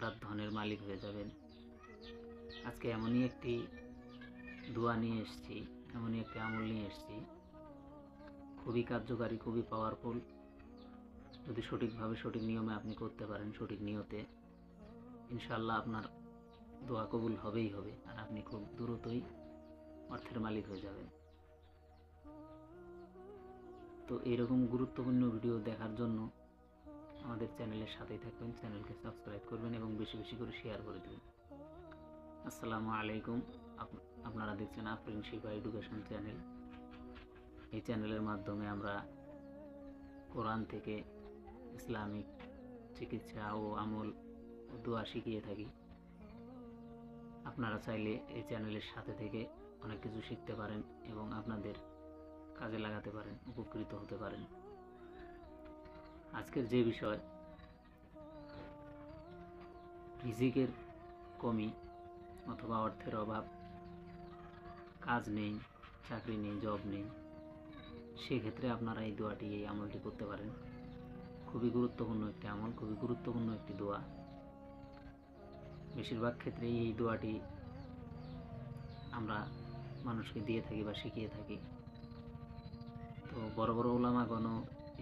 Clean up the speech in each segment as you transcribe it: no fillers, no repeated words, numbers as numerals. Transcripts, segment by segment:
হঠাৎ ধনের মালিক হয়ে যাবেন। আজকে এমনই একটি দোয়া নিয়ে এসেছি, এমনই একটি আমল নিয়ে এসেছি, খুবই কার্যকারী, খুবই পাওয়ারফুল। যদি সঠিকভাবে সঠিক নিয়মে আপনি করতে পারেন, সঠিক নিয়তে, ইনশাআল্লাহ আপনার দোয়া কবুল হবেই হবে, আর আপনি খুব দ্রুতই অর্থের মালিক হয়ে যাবেন। তো এইরকম গুরুত্বপূর্ণ ভিডিও দেখার জন্য আমাদের চ্যানেলের সাথেই থাকবেন, চ্যানেলকে সাবস্ক্রাইব করবেন এবং বেশি বেশি করে শেয়ার করে দেবেন। আসসালামু আলাইকুম। আপনারা দেখছেন আফরিন শিফা এডুকেশন চ্যানেল। এই চ্যানেলের মাধ্যমে আমরা কোরআন থেকে ইসলামিক চিকিৎসা ও আমল ও দোয়া শিখিয়ে থাকি। আপনারা চাইলে এই চ্যানেলের সাথে থেকে অনেক কিছু শিখতে পারেন এবং আপনাদের কাজে লাগাতে পারেন, উপকৃত হতে পারেন। আজকের যে বিষয়, রিজিকের কমি অথবা অর্থের অভাব, কাজ নেই, চাকরি নেই, জব নেই, সেক্ষেত্রে আপনারা এই দোয়াটি, এই আমলটি করতে পারেন। খুবই গুরুত্বপূর্ণ একটি আমল, খুবই গুরুত্বপূর্ণ একটি দোয়া। বেশিরভাগ ক্ষেত্রেই এই দোয়াটি আমরা মানুষকে দিয়ে থাকি বা শিখিয়ে থাকি। তো বড় বড় ওলামাগণ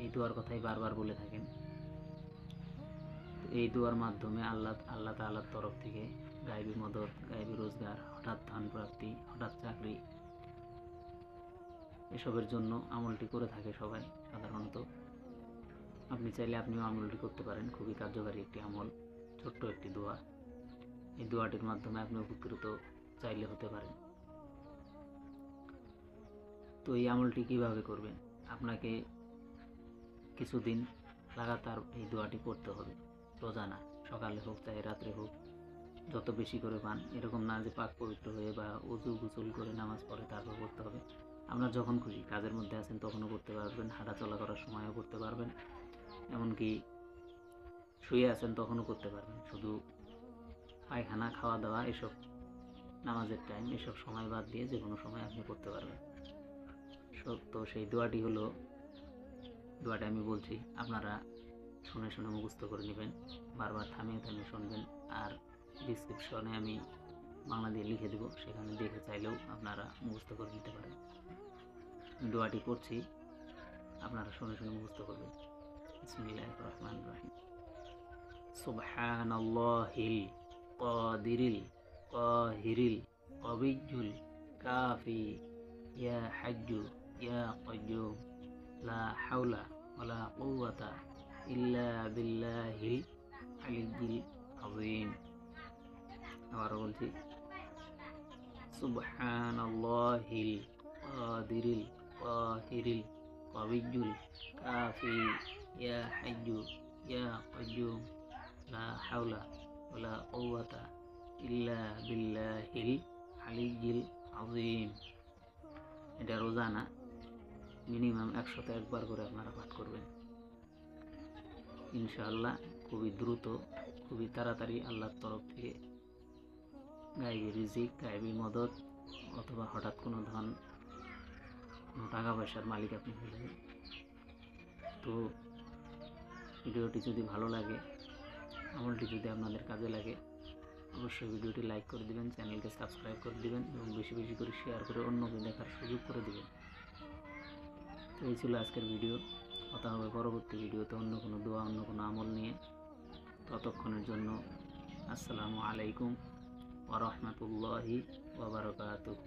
এই দোয়ার কথাই বারবার বলে থাকেন। তো এই দোয়ার মাধ্যমে আল্লাহ তাআলার তরফ থেকে গায়বী মদদ, গায়বী রোজগার, হঠাৎ ধন প্রাপ্তি, হঠাৎ চাকরি, এসবের জন্য আমলটি করে থাকে সবাই সাধারণত। আপনি চাইলে আপনিও আমলটি করতে পারেন। খুবই কার্যকারী একটি আমল, ছোট্ট একটি দোয়া। এই দোয়াটির মাধ্যমে আপনি উপকৃত চাইলে হতে পারেন। তো এই আমলটি কিভাবে করবেন? আপনাকে কিছুদিন লাগাতার এই দোয়াটি করতে হবে, রোজানা, সকালে হোক চাই রাত্রে হোক, যত বেশি করে পান। এরকম না যে পাক পবিত্র হয়ে বা উজু গোসল করে নামাজ পড়ে তারপর করতে হবে। আপনার যখন খুশি, কাজের মধ্যে আছেন তখনও করতে পারবেন, হাঁটা চলা করার সময়ও করতে পারবেন, এমনকি শুয়ে আছেন তখনও করতে পারবেন। শুধু পায়খানা, খাওয়া দাওয়া, এসব নামাজের টাইম, এসব সময় বাদ দিয়ে যে কোনো সময় আপনি করতে পারবেন। তো সেই দোয়াটি হলো, দোয়াটা আমি বলছি, আপনারা শুনে শুনে মুখস্থ করে নেবেন, বারবার থামিয়ে থামিয়ে শুনবেন। আর ডিসক্রিপশনে আমি বাংলা দিয়ে লিখে দেবো, সেখানে দেখে চাইলেও আপনারা মুখস্থ করে নিতে পারেন। দোয়াটি পড়ছি, আপনারা শুনে শুনে মুখস্থ করবেন। বিসমিল্লাহির রহমানির রহিম। সুবহানাল্লাহিল কাদিরিল কাহিরিল কবিয়্যুল কাফি ইয়া হাজ্জু ইয়া কাইয়্যুম লা হাওলা ওয়ালা কুওয়াতা ইল্লা বিল্লাহিল আলিয়্যিল আযীম। আবার বলছি, সুবহানাল্লাহিল কাদিরিল কাহিরিল কবিয়্যুল কাফি ইয়া হাজ্জু ইয়া কাইয়্যুম লা হাওলা ওয়ালা কুওয়াতা ইল্লা বিল্লাহিল আলিয়্যিল আযীম। এটা রোজানা মিনিমাম 101 বার করে আপনারা পাঠ করবেন। ইনশাআল্লাহ খুবই দ্রুত, খুবই তাড়াতাড়ি আল্লাহর তরফ থেকে গায়বী রিজিক, গায়বী মদদ, অথবা হঠাৎ কোনো ধন, কোনো টাকা পয়সার মালিক আপনি হয়ে যাবেন। তো ভিডিওটি যদি ভালো লাগে, আমলটি যদি আপনাদের কাজে লাগে, অবশ্যই ভিডিওটি লাইক করে দিবেন, চ্যানেলকে সাবস্ক্রাইব করে দিবেন এবং বেশি বেশি করে শেয়ার করে অন্যকে দেখার সুযোগ করে দিবেন। তো এই ছিল আজকের ভিডিও। কথা হবে পরবর্তী ভিডিওতে অন্য কোনো দোয়া, অন্য কোনো আমল নিয়ে। ততক্ষণের জন্য আসসালামু আলাইকুম ওয়া রাহমাতুল্লাহি ওয়া বারাকাতুহু।